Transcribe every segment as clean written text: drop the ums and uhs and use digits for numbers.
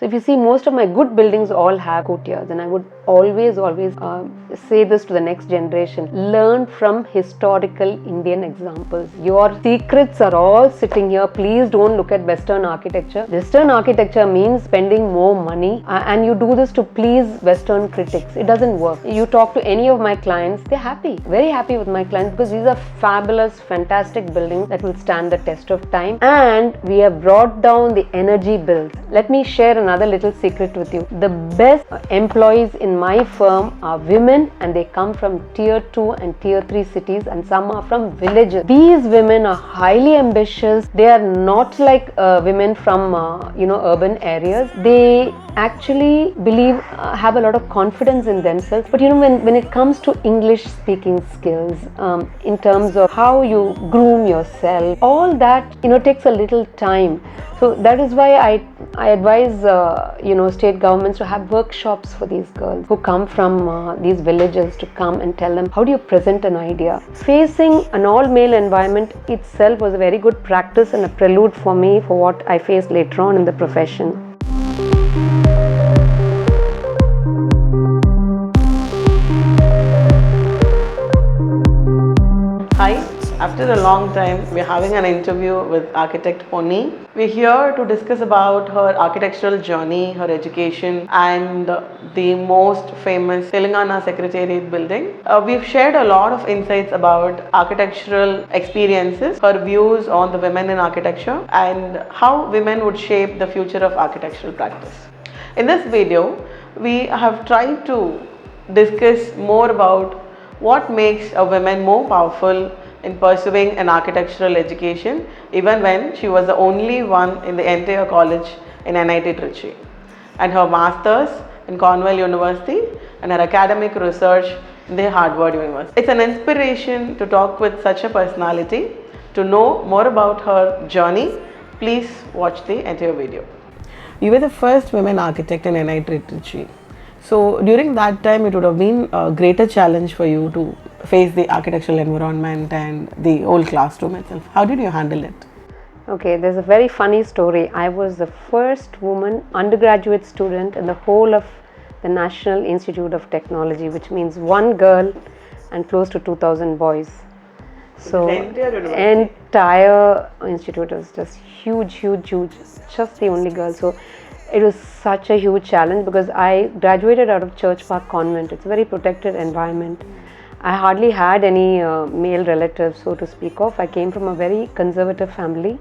So if you see, most of my good buildings all have courtyards, and I would always say this to the next generation: learn from historical Indian examples. Your secrets are all sitting here. Please don't look at Western architecture. Western architecture means spending more money, and you do this to please Western critics. It doesn't work. You talk to any of my clients, they're happy, very happy with my clients, because these are fabulous, fantastic buildings that will stand the test of time, and we have brought down the energy bills. Let me share another little secret with you. The best employees in my firm are women, and they come from tier 2 and tier 3 cities, and some are from villages. These women are highly ambitious. They are not like women from urban areas. They actually have a lot of confidence in themselves. But when it comes to English speaking skills, in terms of how you groom yourself, all that takes a little time. So that is why I advise state governments to have workshops for these girls who come from these villages, to come and tell them, how do you present an idea. Facing an all-male environment itself was a very good practice and a prelude for me for what I faced later on in the profession. Hi, after a long time, we're having an interview with architect Ponni. We're here to discuss about her architectural journey, her education, and the most famous Telangana Secretariat building. We've shared a lot of insights about architectural experiences, her views on the women in architecture, and how women would shape the future of architectural practice. In this video, we have tried to discuss more about what makes a woman more powerful in pursuing an architectural education, even when she was the only one in the entire college in NIT Trichy, and her masters in Cornell University, and her academic research in the Harvard University. It's an inspiration to talk with such a personality. To know more about her journey, please watch the entire video. You were the first women architect in NIT Trichy. So during that time, it would have been a greater challenge for you to face the architectural environment and the whole classroom itself. How did you handle it? Okay, there's a very funny story. I was the first woman undergraduate student in the whole of the National Institute of Technology, which means one girl and close to 2,000 boys. So entire institute was just huge, just the only girl. So it was such a huge challenge, because I graduated out of Church Park Convent. It's a very protected environment. I hardly had any male relatives, so to speak of. I came from a very conservative family,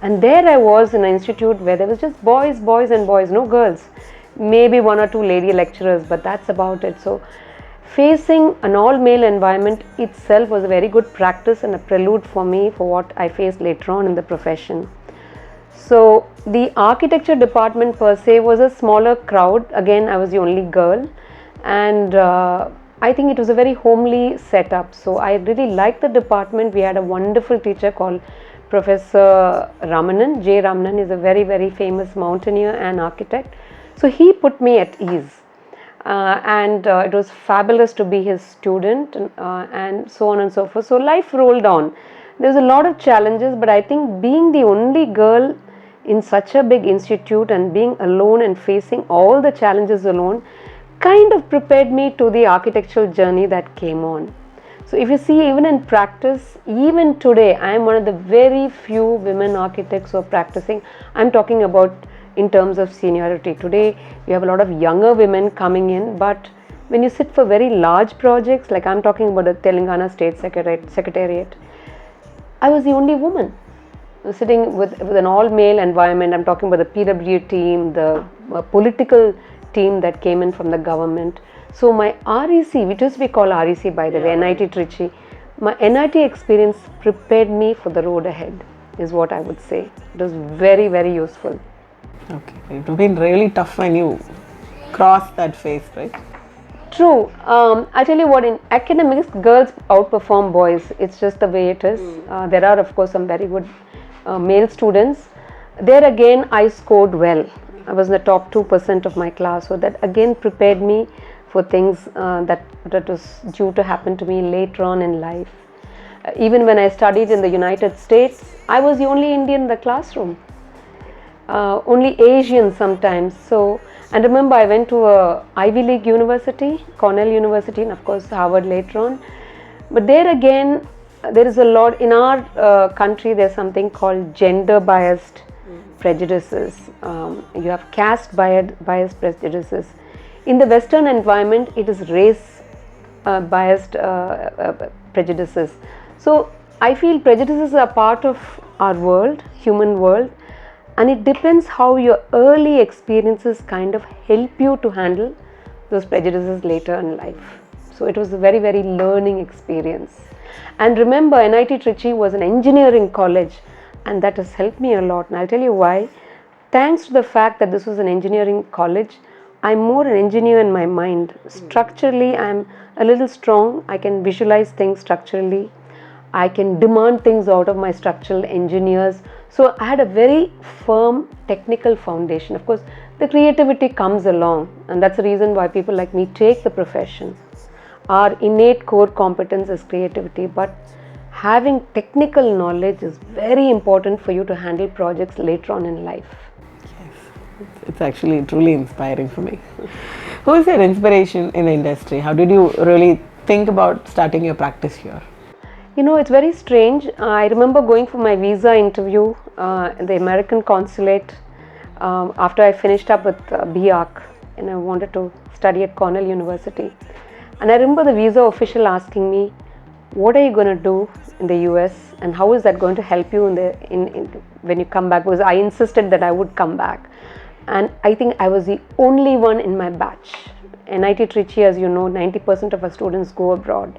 and there I was in an institute where there was just boys, no girls. Maybe one or two lady lecturers, but that's about it. So facing an all-male environment itself was a very good practice and a prelude for me for what I faced later on in the profession. So the architecture department per se was a smaller crowd. Again, I was the only girl, and I think it was a very homely setup. So I really liked the department. We had a wonderful teacher called Professor Ramanan. J. Ramanan is a very famous mountaineer and architect. So he put me at ease, and it was fabulous to be his student, and so on and so forth. So life rolled on. There's a lot of challenges, but I think being the only girl in such a big institute and being alone and facing all the challenges alone kind of prepared me to the architectural journey that came on. So if you see, even in practice, even today, I am one of the very few women architects who are practicing. I'm talking about in terms of seniority. Today, we have a lot of younger women coming in, but when you sit for very large projects, like I'm talking about the Telangana State Secretariat, I was the only woman sitting with an all-male environment. I'm talking about the PW team, the political team that came in from the government. So my REC, which is we call REC by the way, NIT Trichy, my NIT experience prepared me for the road ahead, is what I would say. It was very useful. Okay, it would have been really tough when you crossed that phase, right? True. I tell you what, in academics, girls outperform boys. It's just the way it is. There are, of course, some very good male students. There again, I scored well. I was in the top 2% of my class. So that again prepared me for things that was due to happen to me later on in life. Even when I studied in the United States, I was the only Indian in the classroom. only Asians sometimes. So, and remember, I went to a Ivy League university, Cornell University, and of course Harvard later on. But there again, there is a lot in our country. There's something called gender biased prejudices. You have caste biased prejudices. In the Western environment, it is race biased prejudices. So I feel prejudices are part of our world, human world, and it depends how your early experiences kind of help you to handle those prejudices later in life. So it was a very, very learning experience. And remember, NIT Trichy was an engineering college, and that has helped me a lot. And I'll tell you why. Thanks to the fact that this was an engineering college, I'm more an engineer in my mind. Structurally, I'm a little strong. I can visualize things structurally. I can demand things out of my structural engineers. So I had a very firm technical foundation. Of course, the creativity comes along, and that's the reason why people like me take the profession. Our innate core competence is creativity, but having technical knowledge is very important for you to handle projects later on in life. Yes, it's actually truly inspiring for me. Who is your inspiration in the industry? How did you really think about starting your practice here? You know, it's very strange. I remember going for my visa interview in the American consulate after I finished up with BArch, and I wanted to study at Cornell University. And I remember the visa official asking me, what are you going to do in the US and how is that going to help you when you come back? Because I insisted that I would come back. And I think I was the only one in my batch. NIT Trichy, as you know, 90% of our students go abroad.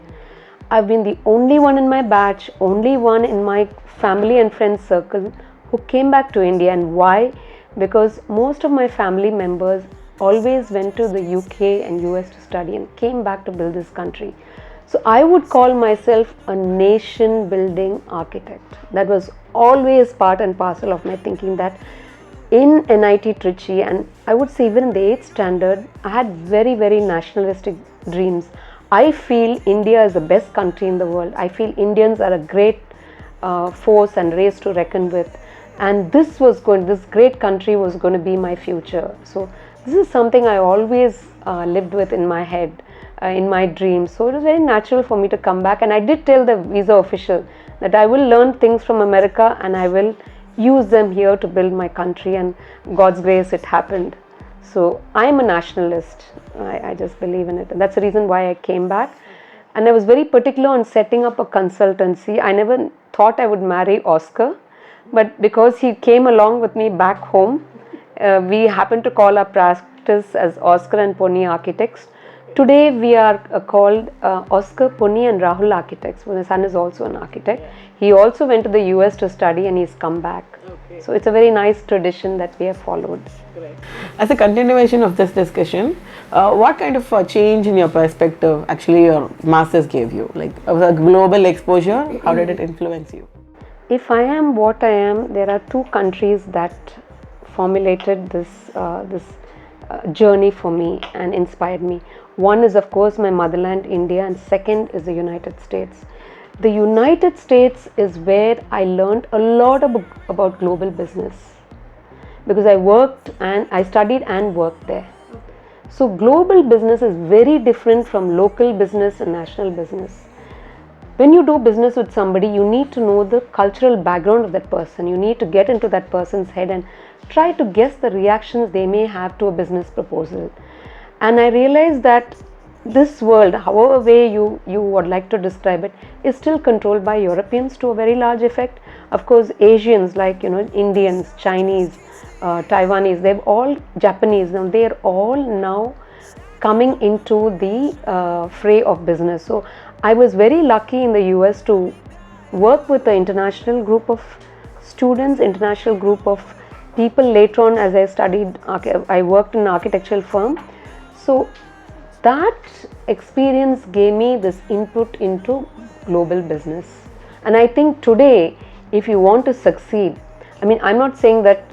I've been the only one in my batch, only one in my family and friends circle who came back to India. And why? Because most of my family members always went to the UK and US to study and came back to build this country. So I would call myself a nation building architect. That was always part and parcel of my thinking, that in NIT Trichy, and I would say even in the 8th standard, I had very, very nationalistic dreams. I feel India is the best country in the world. I feel Indians are a great force and race to reckon with. And this great country was going to be my future. So this is something I always lived with in my head, in my dreams. So it was very natural for me to come back. And I did tell the visa official that I will learn things from America and I will use them here to build my country. And God's grace, it happened. So I am a nationalist. I just believe in it. And that's the reason why I came back. And I was very particular on setting up a consultancy. I never thought I would marry Oscar. But because he came along with me back home, we happened to call our practice as Oscar and Ponni Architects. Today we are called Oscar, Ponni and Rahul Architects. My son is also an architect. He also went to the US to study and he's come back. Okay. So it's a very nice tradition that we have followed. Great. As a continuation of this discussion, what kind of change in your perspective actually your masters gave you? Like a global exposure, how did it influence you? If I am what I am, there are two countries that formulated this journey for me and inspired me. One is of course my motherland India, and second is the United States. The United States is where I learned a lot about global business, because I studied and worked there. So global business is very different from local business and national business. When you do business with somebody, you need to know the cultural background of that person. You need to get into that person's head and try to guess the reactions they may have to a business proposal. And I realized that this world, however way you would like to describe it, is still controlled by Europeans to a very large effect. Of course, Asians like Indians, Chinese, Taiwanese, Japanese, now they are all now coming into the fray of business. So I was very lucky in the US to work with an international group of students, international group of people. Later on, as I studied, I worked in an architectural firm. So that experience gave me this input into global business. And I think today, if you want to succeed, I'm not saying that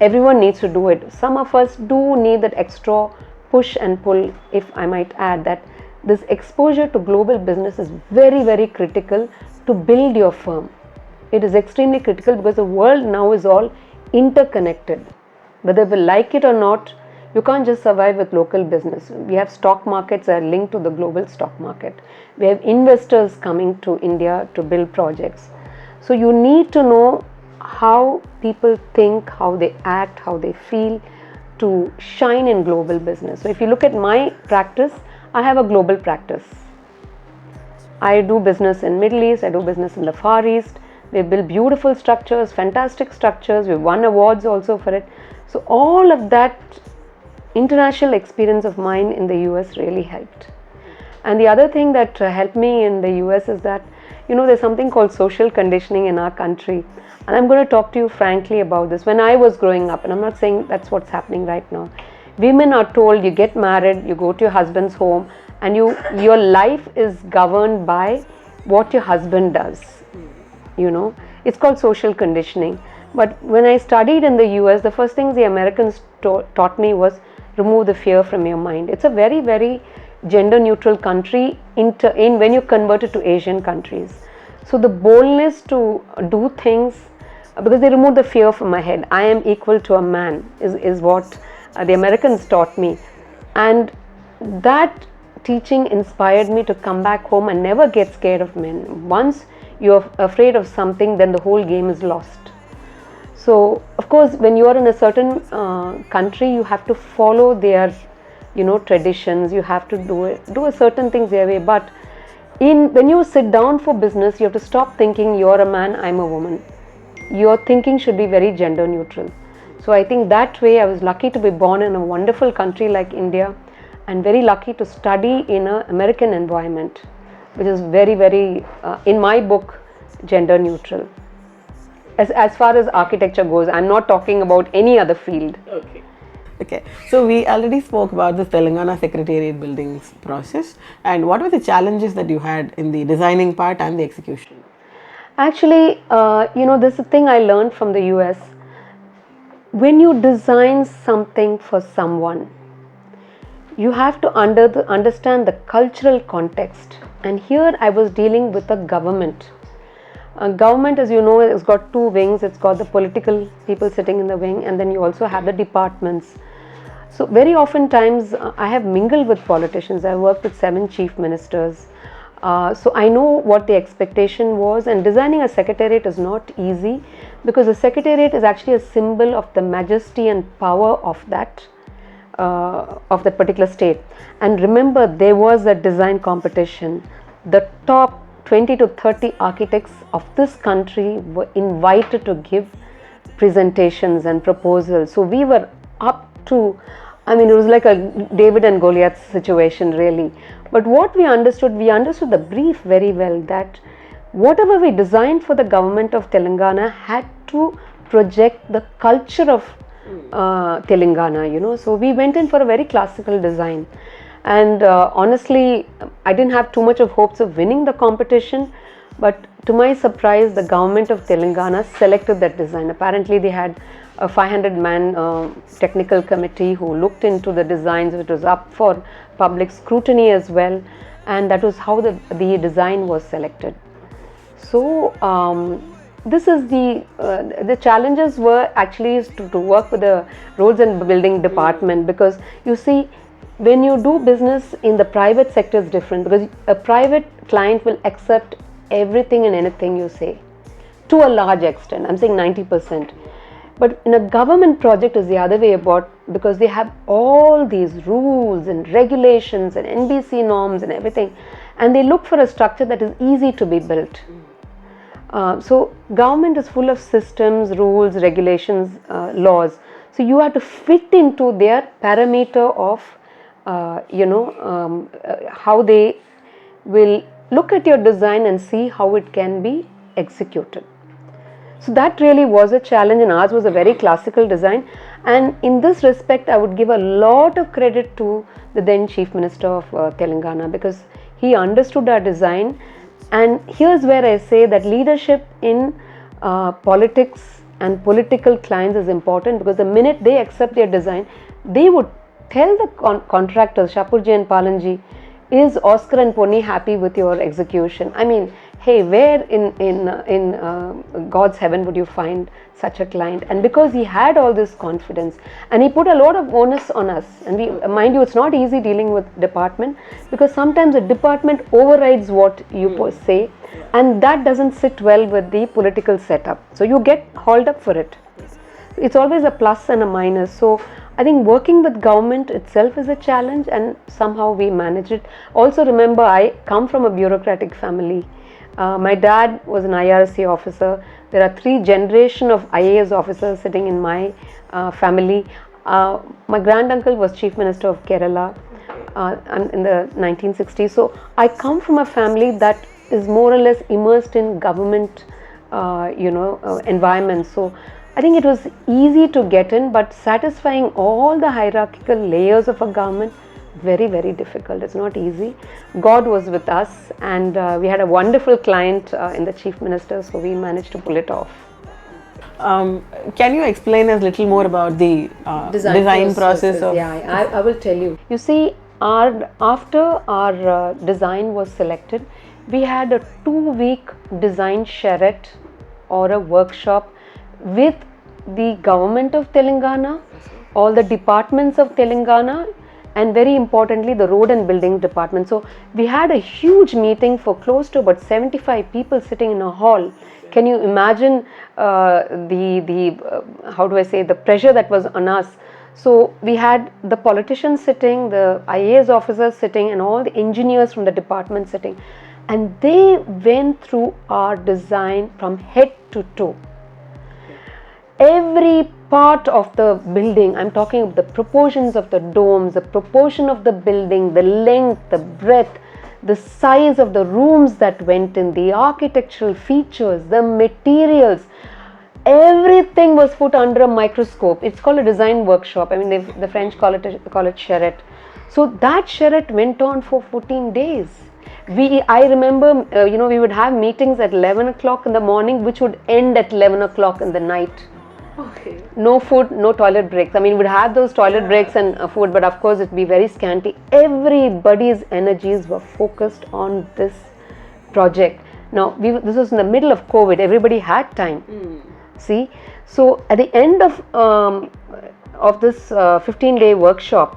everyone needs to do it. Some of us do need that extra push and pull, if I might add that. This exposure to global business is very, very critical to build your firm. It is extremely critical because the world now is all interconnected. Whether we like it or not, you can't just survive with local business. We have stock markets that are linked to the global stock market. We have investors coming to India to build projects. So you need to know how people think, how they act, how they feel to shine in global business. So if you look at my practice, I have a global practice. I do business in Middle East, I do business in the Far East. We build beautiful structures, fantastic structures. We won awards also for it. So all of that international experience of mine in the US really helped. And the other thing that helped me in the US is that, there's something called social conditioning in our country. And I'm going to talk to you frankly about this. When I was growing up, and I'm not saying that's what's happening right now, women are told you get married, you go to your husband's home, and your life is governed by what your husband does. It's called social conditioning. But when I studied in the US, the first things the Americans taught me was remove the fear from your mind. It's a very, very gender neutral country in when you convert it to Asian countries. So the boldness to do things, because they remove the fear from my head. I am equal to a man is what the Americans taught me. And that teaching inspired me to come back home and never get scared of men. Once you're afraid of something, then the whole game is lost. So of course, when you are in a certain country, you have to follow their traditions. You have to do a certain things their way. But when you sit down for business, you have to stop thinking you're a man, I'm a woman. Your thinking should be very gender neutral. So I think that way I was lucky to be born in a wonderful country like India, and very lucky to study in an American environment, which is very, very, in my book, gender neutral. As far as architecture goes, I'm not talking about any other field. Okay. So we already spoke about the Telangana Secretariat buildings process, and what were the challenges that you had in the designing part and the execution? Actually, this is a thing I learned from the US. When you design something for someone, you have to understand the cultural context. And here I was dealing with a government. Government, as you know, has got two wings. It's got the political people sitting in the wing, and then you also have the departments. So very often times I have mingled with politicians. I worked with 7 chief ministers. So I know what the expectation was, and designing a secretariat is not easy, because the secretariat is actually a symbol of the majesty and power of that particular state. And remember, there was a design competition. The top 20 to 30 architects of this country were invited to give presentations and proposals. So we were up to, it was like a David and Goliath situation really. But what we understood the brief very well, that whatever we designed for the government of Telangana had to project the culture of Telangana, So we went in for a very classical design. And honestly, I didn't have too much of hopes of winning the competition, but to my surprise, the government of Telangana selected that design. Apparently, they had a 500-man technical committee who looked into the designs, which was up for public scrutiny as well, and that was how the design was selected. So this is the challenges were actually to work with the roads and building department, because you see, when you do business in the private sector is different, because a private client will accept everything and anything you say to a large extent. I'm saying 90%. But in a government project is the other way about, because they have all these rules and regulations and NBC norms and everything, and they look for a structure that is easy to be built. So government is full of systems, rules, regulations, laws. So you have to fit into their parameter of how they will look at your design and see how it can be executed. So that really was a challenge, and ours was a very classical design. And in this respect, I would give a lot of credit to the then Chief Minister of Telangana, because he understood our design. And here's where I say that leadership in politics and political clients is important, because the minute they accept their design, they would tell the contractors, Shapurji and Palanji, is Oscar and Ponni happy with your execution? hey, where in God's heaven would you find such a client? And because he had all this confidence, and he put a lot of onus on us, and we, mind you, it's not easy dealing with department, because sometimes a department overrides what you say, and that doesn't sit well with the political setup. So you get hauled up for it. It's always a plus and a minus. So I think working with government itself is a challenge, and somehow we manage it. Also remember, I come from a bureaucratic family. My dad was an IRC officer. There are 3 generations of IAS officers sitting in my family. My granduncle was Chief Minister of Kerala in the 1960s. So I come from a family that is more or less immersed in government environment. So I think it was easy to get in, but satisfying all the hierarchical layers of a government, very, very difficult. It's not easy. God was with us, and we had a wonderful client in the Chief Minister, so we managed to pull it off. Can you explain us a little more about the design process of? Yeah, I will tell you. You see, after our design was selected, we had a 2-week design charrette or a workshop with the government of Telangana, all the departments of Telangana, and very importantly the road and building department. So we had a huge meeting for close to about 75 people sitting in a hall. Can you imagine the pressure that was on us? So we had the politicians sitting, the IAS officers sitting, and all the engineers from the department sitting, and they went through our design from head to toe. Every part of the building, I'm talking of the proportions of the domes, the proportion of the building, the length, the breadth, the size of the rooms that went in, the architectural features, the materials, everything was put under a microscope. It's called a design workshop. I mean, the French call it charrette. So that charrette went on for 14 days. I remember, we would have meetings at 11 o'clock in the morning, which would end at 11 o'clock in the night. Okay. No food, no toilet breaks. I mean, we'd have those toilet breaks and food, but of course it'd be very scanty. Everybody's energies were focused on this project. Now, this was in the middle of COVID. Everybody had time. See, so at the end of this 15-day workshop,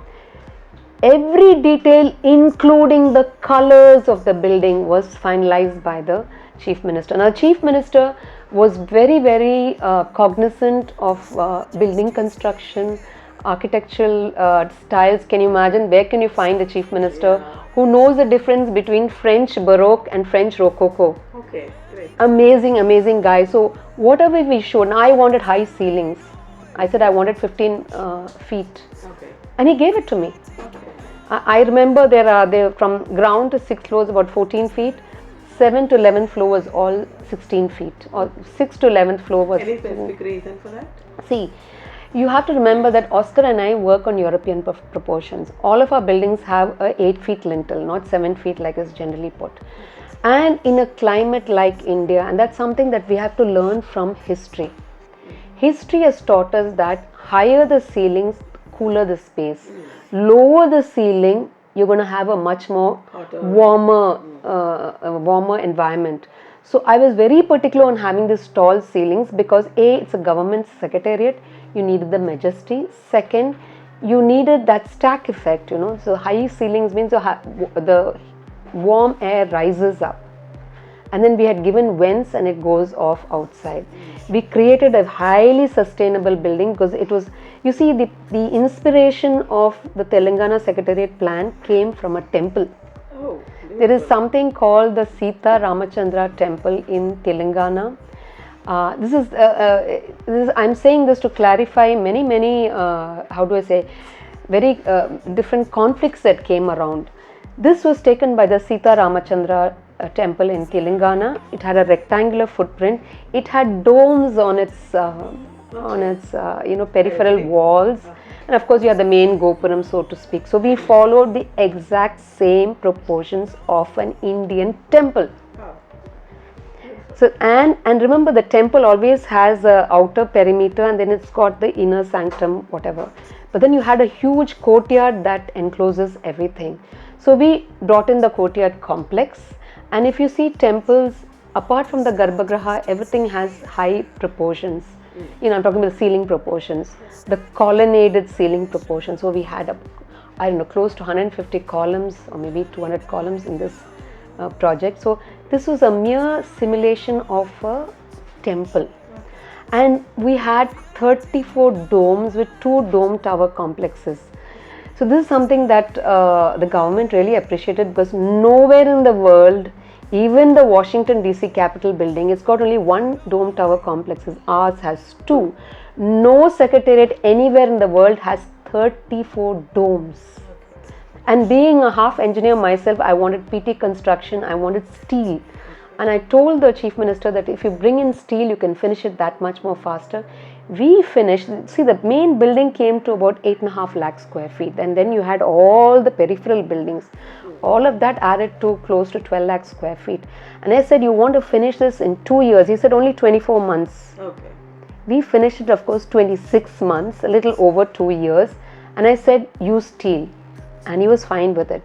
every detail, including the colors of the building, was finalized by the Chief Minister. Now, the Chief Minister was very, very cognizant of building construction, architectural styles. Can you imagine? Where can you find a Chief Minister who knows the difference between French Baroque and French Rococo? Okay, great. Amazing, amazing guy. So whatever we showed, I wanted high ceilings. I said I wanted 15 feet. Okay. And he gave it to me. Okay. I remember there from ground to 6th floor is about 14 feet. 7th to 11th floor was all 16 feet, or 6th to 11th floor was... Any specific reason for that? See, you have to remember that Oscar and I work on European proportions. All of our buildings have a 8 feet lintel, not 7 feet like is generally put. And in a climate like India, and that's something that we have to learn from history. History has taught us that higher the ceilings, cooler the space. Lower the ceiling, you're going to have a much more warmer environment. So I was very particular on having these tall ceilings because A, it's a government secretariat, you needed the majesty. Second, you needed that stack effect, So high ceilings means the warm air rises up. And then we had given vents and it goes off outside. We created a highly sustainable building because it was, you see, the inspiration of the Telangana Secretariat plan came from a temple. Oh, there is something called the Sita Ramachandra temple in Telangana. This is I'm saying this to clarify many, very different conflicts that came around. This was taken by the Sita Ramachandra temple in Telangana. It had a rectangular footprint. It had domes on its peripheral walls, and of course you had the main gopuram, so to speak. So we followed the exact same proportions of an Indian temple. So and remember, the temple always has a outer perimeter and then it's got the inner sanctum, whatever. But then you had a huge courtyard that encloses everything. So we brought in the courtyard complex, and if you see temples apart from the Garbhagriha, everything has high proportions. You know, I'm talking about ceiling proportions, the colonnaded ceiling proportions. So we had, I don't know, close to 150 columns or maybe 200 columns in this project. So this was a mere simulation of a temple. And we had 34 domes with 2 dome tower complexes. So this is something that the government really appreciated, because nowhere in the world, even the Washington DC Capitol building, it's got only 1 dome tower complex. Ours has 2. No secretariat anywhere in the world has 34 domes. And being a half engineer myself, I wanted PT construction, I wanted steel. And I told the Chief Minister that if you bring in steel, you can finish it that much more faster. We finished, see, the main building came to about 8.5 lakh square feet, and then you had all the peripheral buildings. All of that added to close to 12 lakh square feet. And I said, you want to finish this in 2 years? He said, only 24 months. Okay. We finished it, of course, 26 months, a little over 2 years. And I said, use steel. And he was fine with it.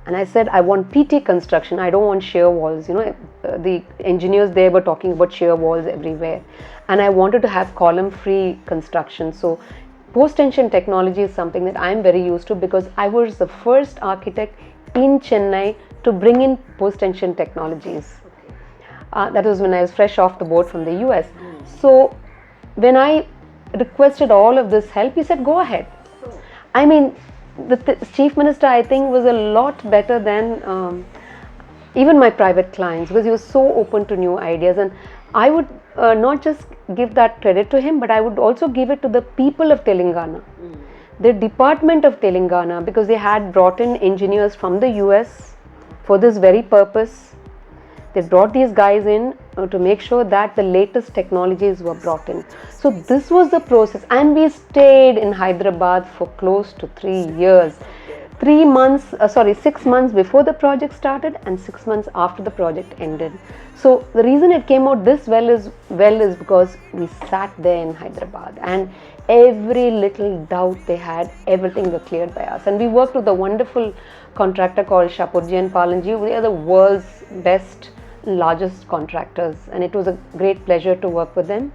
And I said, I want PT construction, I don't want shear walls. You know, the engineers there were talking about shear walls everywhere. And I wanted to have column-free construction. So post-tension technology is something that I'm very used to, because I was the first architect in Chennai to bring in post-tension technologies. That was when I was fresh off the boat from the US. So when I requested all of this help, he said, go ahead. I mean, the Chief Minister, I think, was a lot better than even my private clients, because he was so open to new ideas. And I would not just give that credit to him, but I would also give it to the people of Telangana, the Department of Telangana, because they had brought in engineers from the US for this very purpose. They brought these guys in to make sure that the latest technologies were brought in. So this was the process, and we stayed in Hyderabad for close to 3 years. 6 months before the project started and 6 months after the project ended. So the reason it came out this well is because we sat there in Hyderabad, and every little doubt they had, everything was cleared by us. And we worked with a wonderful contractor called Shapurji and Palanji. They are the world's best, largest contractors, and it was a great pleasure to work with them.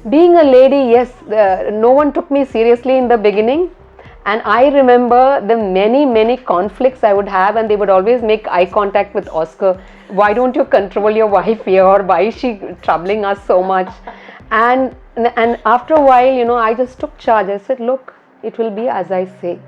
Being a lady, yes, no one took me seriously in the beginning. And I remember the many conflicts I would have, and they would always make eye contact with Oscar. Why don't you control your wife here? Or why is she troubling us so much? And after a while, you know, I just took charge. I said, look, it will be as I say.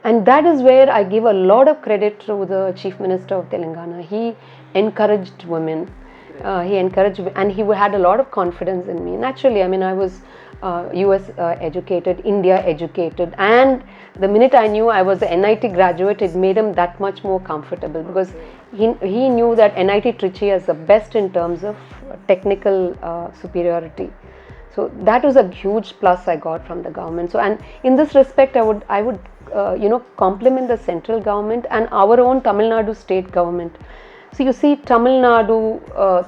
And that is where I give a lot of credit to the Chief Minister of Telangana. He encouraged women. He encouraged, and he had a lot of confidence in me. Naturally, I mean, I was US educated, India educated, and the minute I knew I was an NIT graduate, it made him that much more comfortable, because he knew that NIT Trichy is the best in terms of technical superiority. So that was a huge plus I got from the government. So, and in this respect, I would compliment the central government and our own Tamil Nadu state government. So you see, Tamil Nadu,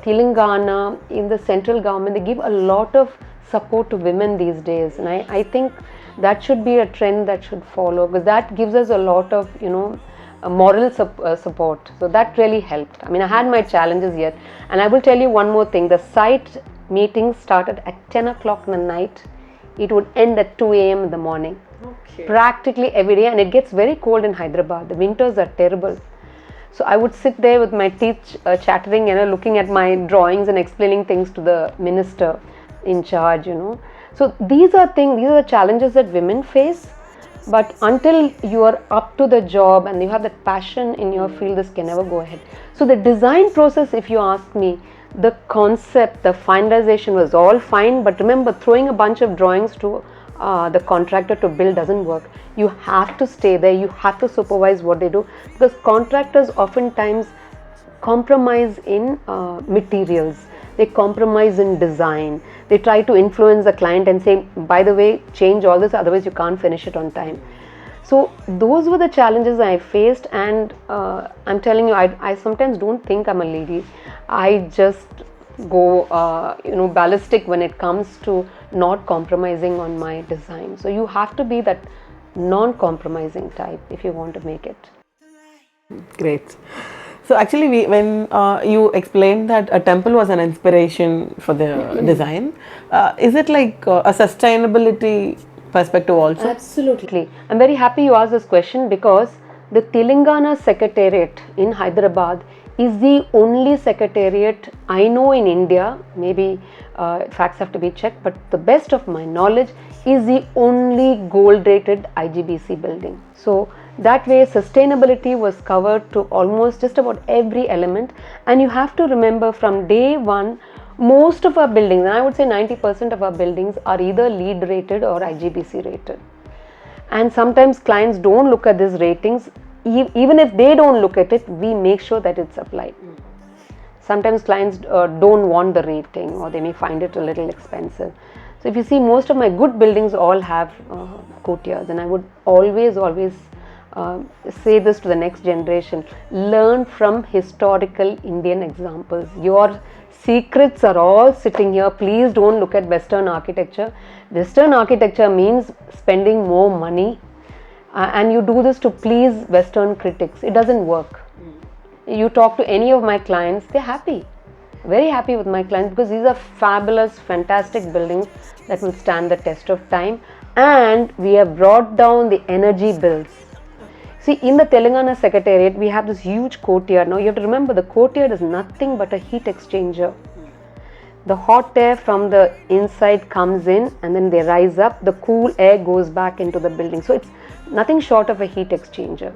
Telangana, in the central government, they give a lot of support to women these days, and I think that should be a trend that should follow, because that gives us a lot of moral support. So that really helped. I mean, I had my challenges yet, and I will tell you one more thing. The site meetings started at 10 o'clock in the night. It would end at 2 a.m. in the morning. Okay. Practically every day, and it gets very cold in Hyderabad. The winters are terrible. So I would sit there with my teeth chattering, looking at my drawings and explaining things to the minister in charge, So these are the challenges that women face. But until you are up to the job and you have that passion in your field, this can never go ahead. So the design process, if you ask me, the concept, the finalization was all fine. But remember, throwing a bunch of drawings to the contractor to build doesn't work. You have to stay there. You have to supervise what they do, because contractors oftentimes compromise in materials. They compromise in design. They try to influence the client and say, by the way, change all this, otherwise you can't finish it on time. So those were the challenges I faced, and I'm telling you, I sometimes don't think I'm a lady. I just go ballistic when it comes to not compromising on my design. So you have to be that non-compromising type if you want to make it. Great. So actually, when you explained that a temple was an inspiration for the design, is it like a sustainability perspective also? Absolutely. I'm very happy you asked this question because the Telangana Secretariat in Hyderabad is the only secretariat I know in India. Maybe facts have to be checked, but the best of my knowledge is the only gold rated IGBC building. So that way sustainability was covered to almost just about every element, and you have to remember from day one most of our buildings, and I would say 90% of our buildings are either LEED rated or IGBC rated. And sometimes clients don't look at these ratings. Even if they don't look at it, we make sure that it's applied. Sometimes clients don't want the rating, or they may find it a little expensive. So if you see, most of my good buildings all have courtyards, and I would always say this to the next generation: learn from historical Indian examples. Your secrets are all sitting here. Please don't look at Western architecture. Western architecture means spending more money, and you do this to please Western critics. It doesn't work. You talk to any of my clients, they're happy, very happy with my clients, because these are fabulous, fantastic buildings that will stand the test of time, and we have brought down the energy bills. See, in the Telangana Secretariat, we have this huge courtyard. Now, you have to remember, the courtyard is nothing but a heat exchanger. The hot air from the inside comes in, and then they rise up. The cool air goes back into the building. So, it's nothing short of a heat exchanger.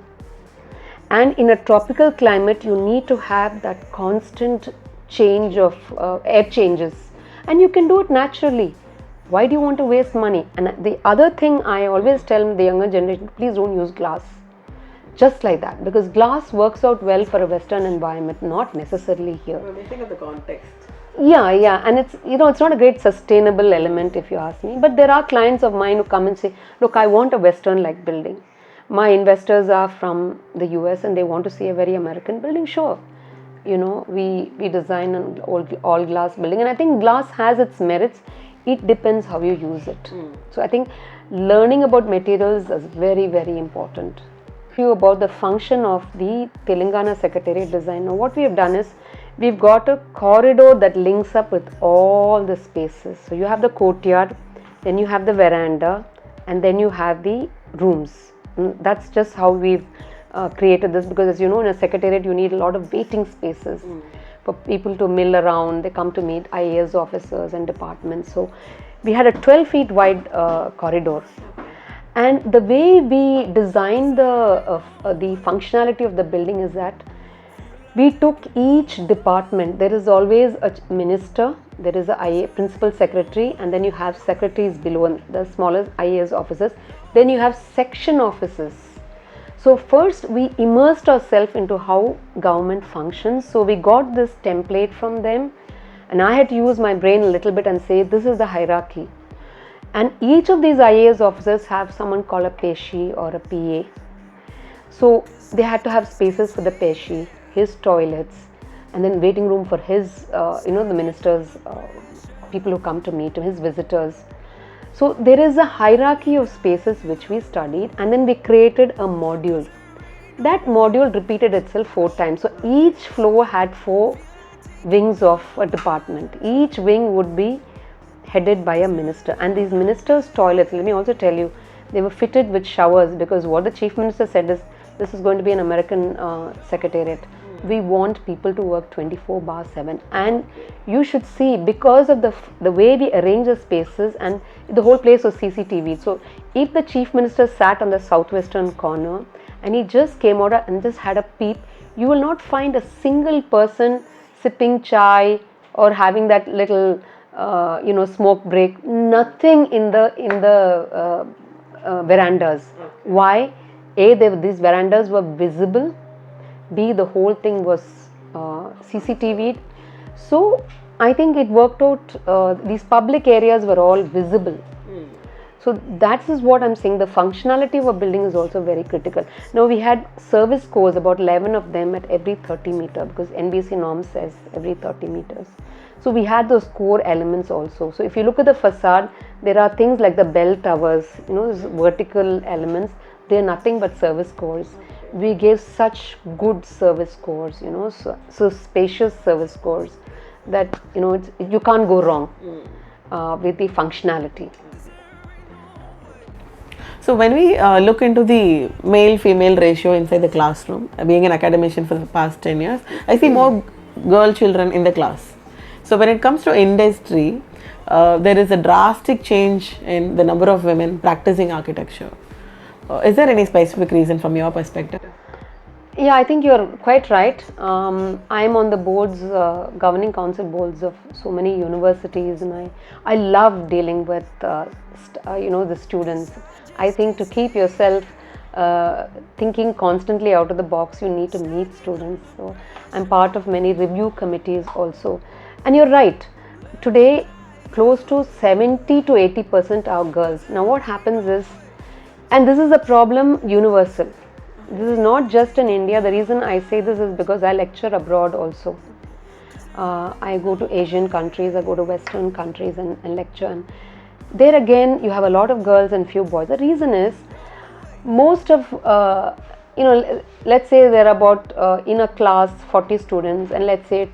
And in a tropical climate, you need to have that constant change of air changes. And you can do it naturally. Why do you want to waste money? And the other thing I always tell the younger generation, please don't use glass. Just like that, because glass works out well for a Western environment, not necessarily here. When we think of the context. Yeah, and it's, it's not a great sustainable element if you ask me. But there are clients of mine who come and say, look, I want a Western-like building. My investors are from the US and they want to see a very American building. Sure, we design an all glass building, and I think glass has its merits. It depends how you use it. So I think learning about materials is very, very important. About the function of the Telangana Secretariat design. Now, what we have done is we've got a corridor that links up with all the spaces. So you have the courtyard, then you have the veranda, and then you have the rooms. That's just how we've created this, because as you know, in a secretariat you need a lot of waiting spaces for people to mill around. They come to meet IAS officers and departments. So we had a 12 feet wide corridor. And the way we designed the functionality of the building is that we took each department. There is always a minister, there is a IA, principal secretary, and then you have secretaries below, the smallest IAS officers. Then you have section offices. So first we immersed ourselves into how government functions. So we got this template from them, and I had to use my brain a little bit and say, this is the hierarchy. And each of these IAS officers have someone called a peshi or a PA. So they had to have spaces for the peshi, his toilets, and then waiting room for his, the minister's people who come to meet him, his visitors. So there is a hierarchy of spaces which we studied, and then we created a module. That module repeated itself 4 times. So each floor had 4 wings of a department. Each wing would be headed by a minister, and these ministers' toilets, let me also tell you, they were fitted with showers, because what the chief minister said is, this is going to be an American secretariat. We want people to work 24/7, and you should see, because of the way we arrange the spaces, and the whole place was CCTV. So if the chief minister sat on the southwestern corner and he just came out and just had a peep, you will not find a single person sipping chai or having that little smoke break. Nothing in the verandas. Why? A, these verandas were visible. B, the whole thing was CCTV'd. So I think it worked out. These public areas were all visible. So that is what I'm saying. The functionality of a building is also very critical. Now we had service cores, about 11 of them at every 30 meter, because NBC norm says every 30 meters. So we had those core elements also. So if you look at the facade, there are things like the bell towers, those vertical elements. they're nothing but service corps. We gave such good service corps, so spacious service corps that you can't go wrong with the functionality. So when we look into the male-female ratio inside the classroom, being an academician for the past 10 years, I see more girl children in the class. So when it comes to industry, there is a drastic change in the number of women practicing architecture. Is there any specific reason from your perspective? Yeah, I think you're quite right. I'm on the boards, governing council boards of so many universities, and I love dealing with the students. I think to keep yourself thinking constantly out of the box, you need to meet students. So I'm part of many review committees also. And you're right, today close to 70 to 80% are girls. Now what happens is, and this is a problem universal. This is not just in India. The reason I say this is because I lecture abroad also. I go to Asian countries, I go to Western countries and lecture. And there again, you have a lot of girls and few boys. The reason is, most of, let's say there are about, in a class, 40 students, and let's say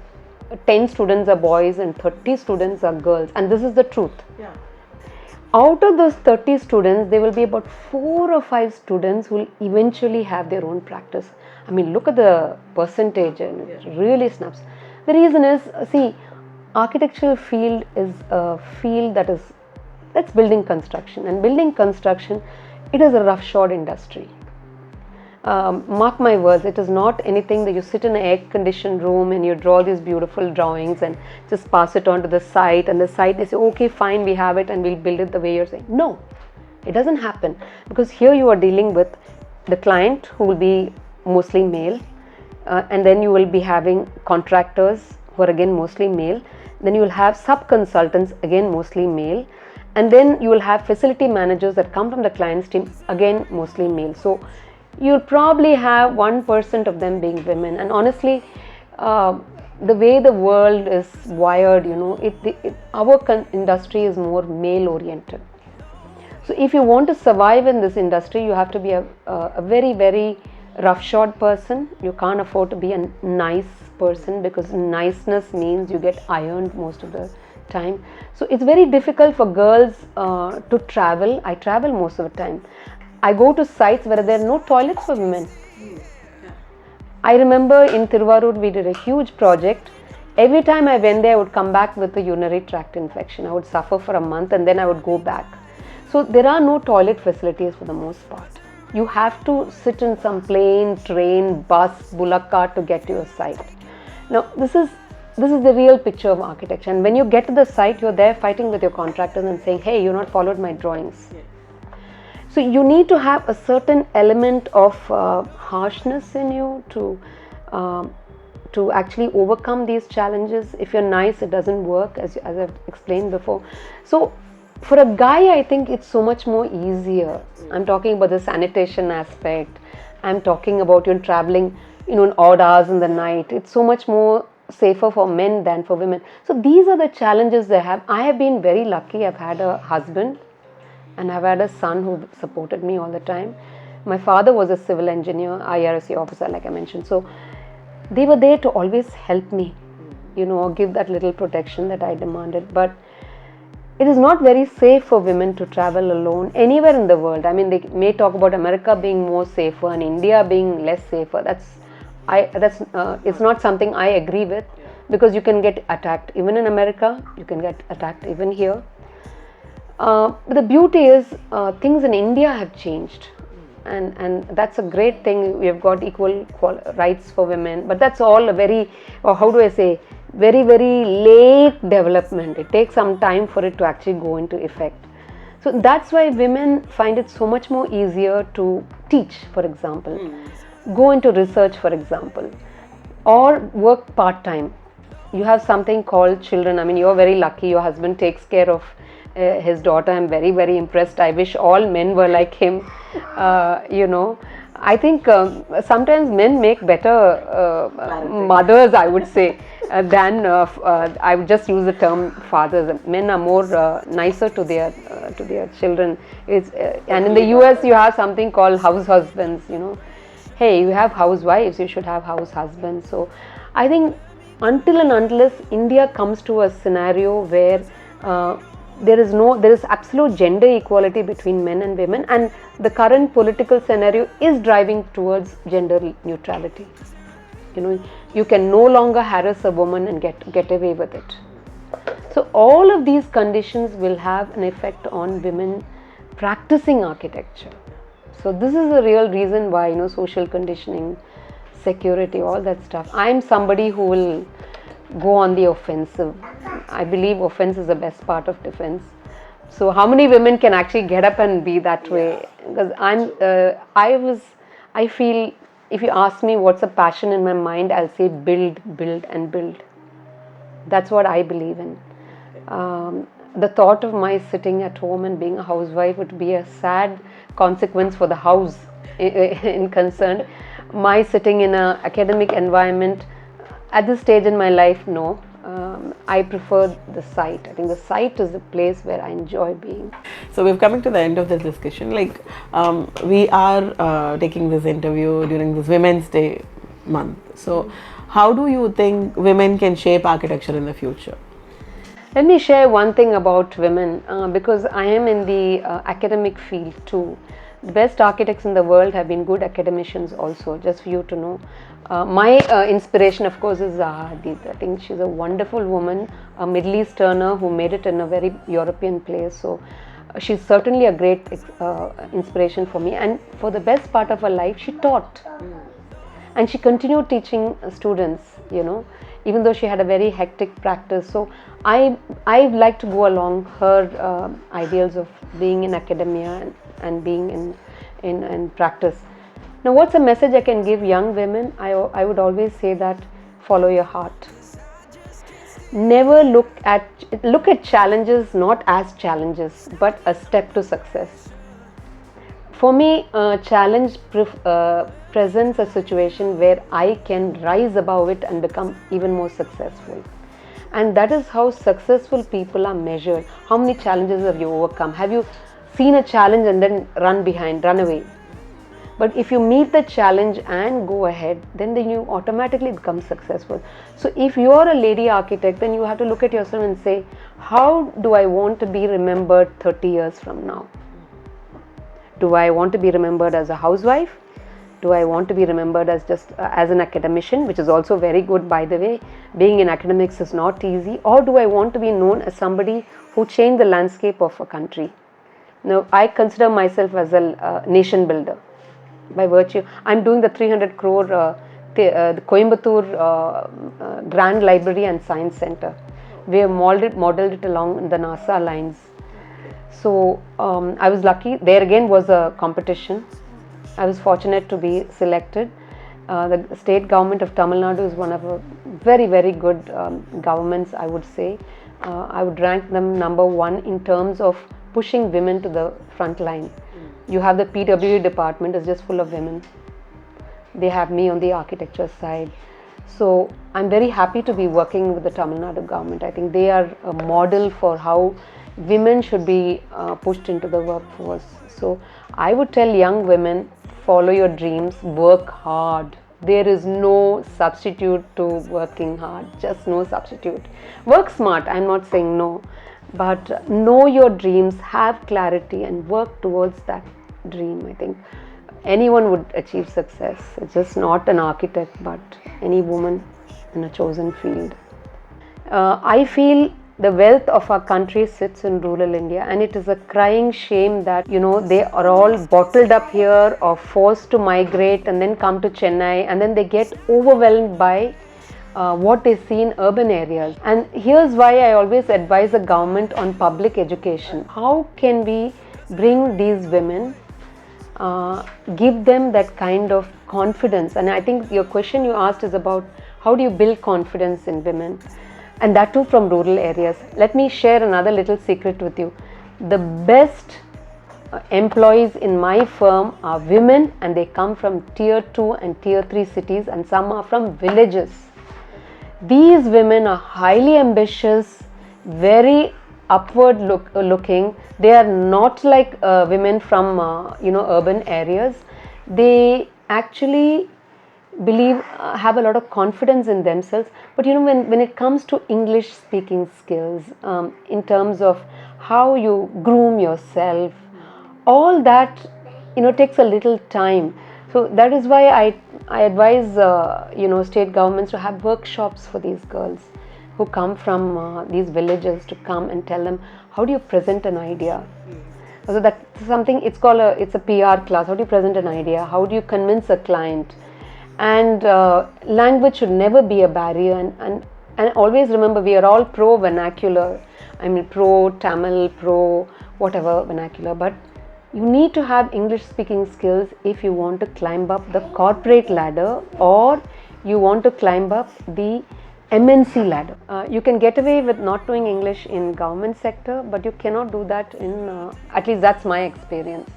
10 students are boys and 30 students are girls. And this is the truth. Yeah. Out of those 30 students, there will be about 4 or 5 students who will eventually have their own practice. I mean, look at the percentage, and it really snaps. The reason is, see, architectural field is a field that's building construction, and building construction, it is a roughshod industry. Mark my words, it is not anything that you sit in an air-conditioned room and you draw these beautiful drawings and just pass it on to the site, and the site, they say, okay, fine, we have it and we'll build it the way you're saying. No, it doesn't happen, because here you are dealing with the client, who will be mostly male, and then you will be having contractors who are again mostly male, then you will have sub-consultants, again mostly male, and then you will have facility managers that come from the client's team, again mostly male. So you'll probably have 1% of them being women. And honestly, the way the world is wired, our industry is more male oriented. So if you want to survive in this industry, you have to be a very, very roughshod person. You can't afford to be a nice person, because niceness means you get ironed most of the time. So it's very difficult for girls to travel. I travel most of the time. I go to sites where there are no toilets for women. I remember in Thiruvarur we did a huge project. Every time I went there, I would come back with a urinary tract infection. I would suffer for a month and then I would go back. So there are no toilet facilities for the most part. You have to sit in some plane, train, bus, bullock cart to get to your site. Now this is the real picture of architecture. And when you get to the site, you're there fighting with your contractors and saying, hey, you've not followed my drawings. Yeah. So you need to have a certain element of harshness in you to actually overcome these challenges. If you're nice, it doesn't work, as I've explained before. So for a guy, I think it's so much more easier. I'm talking about the sanitation aspect. I'm talking about traveling, in odd hours in the night. It's so much more safer for men than for women. So these are the challenges they have. I have been very lucky. I've had a husband and I've had a son who supported me all the time. My father was a civil engineer, IRSC officer, like I mentioned. So they were there to always help me, give that little protection that I demanded. But it is not very safe for women to travel alone anywhere in the world. I mean, they may talk about America being more safer and India being less safer. It's not something I agree with, because you can get attacked even in America. You can get attacked even here. But the beauty is, things in India have changed, and that's a great thing. We have got equal rights for women, but that's all a very, very, very late development. It takes some time for it to actually go into effect. So that's why women find it so much more easier to teach, for example, go into research, for example, or work part-time. You have something called children. I mean, you're very lucky. Your husband takes care of his daughter. I'm very, very impressed. I wish all men were like him. I think sometimes men make better mothers, I would say, than I would just use the term fathers. Men are more nicer to their to their children. And in the US you have something called house husbands, hey, you have housewives, you should have house husbands. So I think until and unless India comes to a scenario where there is absolute gender equality between men and women, and the current political scenario is driving towards gender neutrality. You can no longer harass a woman and get away with it. So all of these conditions will have an effect on women practicing architecture. So this is the real reason why, social conditioning, security, all that stuff. I am somebody who will go on the offensive. I believe offense is the best part of defense. So how many women can actually get up and be that way? Because I feel, if you ask me what's a passion in my mind, I'll say build, build and build. That's what I believe in. The thought of my sitting at home and being a housewife would be a sad consequence for the house in concern. My sitting in an academic environment at this stage in my life, no. I prefer the site. I think the site is the place where I enjoy being. So we're coming to the end of this discussion. We are taking this interview during this Women's Day month. So how do you think women can shape architecture in the future? Let me share one thing about women, because I am in the academic field too. The best architects in the world have been good academicians also, just for you to know. My inspiration, of course, is Zaha Hadid. I think she's a wonderful woman, a Middle Easterner who made it in a very European place. So she's certainly a great inspiration for me. And for the best part of her life, she taught. And she continued teaching students, even though she had a very hectic practice. So I like to go along her ideals of being in academia and being in practice. Now, what's a message I can give young women? I would always say that follow your heart. Never look at challenges not as challenges, but a step to success. For me, a challenge presents a situation where I can rise above it and become even more successful. And that is how successful people are measured. How many challenges have you overcome? Have you seen a challenge and then run away? But if you meet the challenge and go ahead, then you automatically become successful. So if you are a lady architect, then you have to look at yourself and say, how do I want to be remembered 30 years from now? Do I want to be remembered as a housewife? Do I want to be remembered as just as an academician, which is also very good, by the way? Being in academics is not easy. Or do I want to be known as somebody who changed the landscape of a country? Now, I consider myself as a nation builder. By virtue, I'm doing the 300 crore the Coimbatore Grand Library and Science Center. We have modeled it along the NASA lines. So I was lucky. There again was a competition. I was fortunate to be selected. The state government of Tamil Nadu is one of a very, very good governments, I would say. I would rank them number one in terms of pushing women to the front line. You have the PWE department, is just full of women. They have me on the architecture side. So I'm very happy to be working with the Tamil Nadu government. I think they are a model for how women should be pushed into the workforce. So I would tell young women, follow your dreams, work hard. There is no substitute to working hard, just no substitute. Work smart, I'm not saying no, but know your dreams, have clarity and work towards that dream. I think anyone would achieve success. It's just not an architect, but any woman in a chosen field. I feel the wealth of our country sits in rural India, and it is a crying shame that they are all bottled up here or forced to migrate and then come to Chennai, and then they get overwhelmed by what they see in urban areas. And here's why I always advise the government on public education. How can we bring these women, give them that kind of confidence? And I think your question you asked is about how do you build confidence in women, and that too from rural areas. Let me share another little secret with you. The best employees in my firm are women, and they come from tier 2 and tier 3 cities, and some are from villages. These women are highly ambitious, very looking. They are not like women from urban areas. They actually believe have a lot of confidence in themselves. But when it comes to English speaking skills, in terms of how you groom yourself, all that takes a little time. So that is why I advise state governments to have workshops for these girls who come from these villages, to come and tell them, how do you present an idea. So that's something, it's a PR class. How do you present an idea? How do you convince a client? And language should never be a barrier. And always remember, we are all pro vernacular. I mean, pro Tamil, pro whatever vernacular. But you need to have English speaking skills if you want to climb up the corporate ladder, or you want to climb up the MNC ladder. You can get away with not knowing English in government sector, but you cannot do that in, at least that's my experience.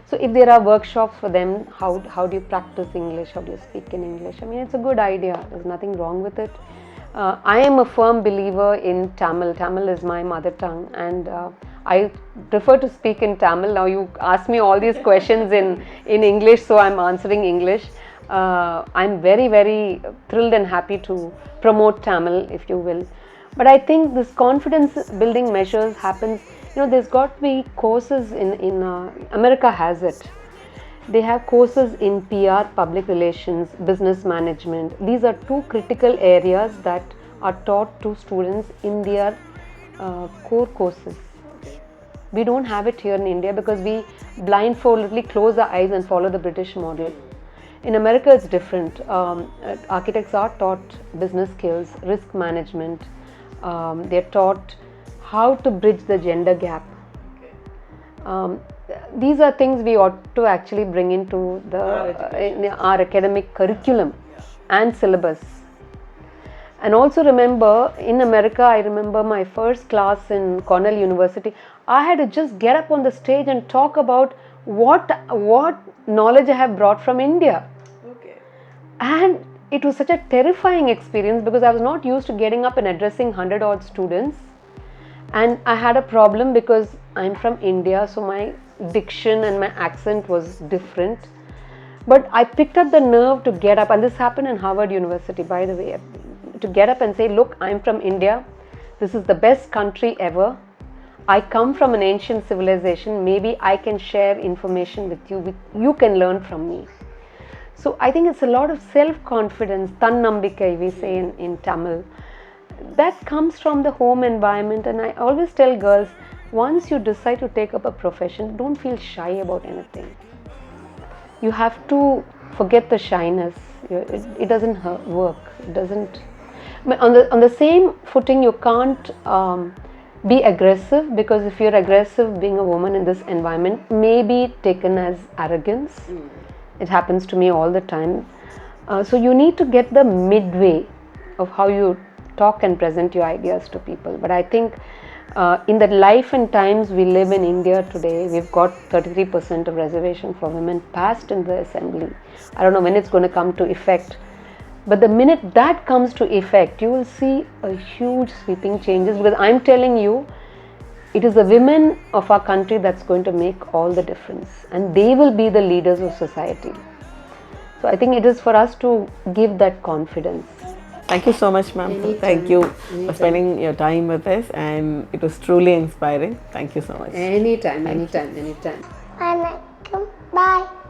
So if there are workshops for them, how do you practice English, how do you speak in English? I mean, it's a good idea, there's nothing wrong with it. I am a firm believer in Tamil. Tamil is my mother tongue, and I prefer to speak in Tamil. Now you ask me all these questions in English, so I'm answering English. I'm very, very thrilled and happy to promote Tamil, if you will. But I think this confidence building measures happens, there's got to be courses in America has it. They have courses in PR, public relations, business management. These are two critical areas that are taught to students in their core courses. We don't have it here in India because we blindfoldedly close our eyes and follow the British model. In America, it's different. Architects are taught business skills, risk management. They're taught how to bridge the gender gap. These are things we ought to actually bring into our academic curriculum and syllabus. And also remember, in America, I remember my first class in Cornell University, I had to just get up on the stage and talk about what knowledge I have brought from India. Okay. And it was such a terrifying experience because I was not used to getting up and addressing 100 odd students. And I had a problem because I'm from India, so my diction and my accent was different. But I picked up the nerve to get up, and this happened in Harvard University, by the way, to get up and say, look, I'm from India. This is the best country ever. I come from an ancient civilization. Maybe I can share information with you. You can learn from me. So I think it's a lot of self-confidence, tannambikai we say in Tamil. That comes from the home environment, and I always tell girls, once you decide to take up a profession, don't feel shy about anything. You have to forget the shyness. It doesn't work. It doesn't. On the same footing, you can't be aggressive, because if you're aggressive, being a woman in this environment may be taken as arrogance. It happens to me all the time. So you need to get the midway of how you talk and present your ideas to people. But I think in the life and times we live in India today, we've got 33% of reservation for women passed in the assembly. I don't know when it's going to come to effect, but the minute that comes to effect, you will see a huge sweeping changes, because I'm telling you, it is the women of our country that's going to make all the difference, and they will be the leaders of society. So I think it is for us to give that confidence. Thank you so much, ma'am. Thank you for spending your time with us, and it was truly inspiring. Thank you so much. Anytime. Bye.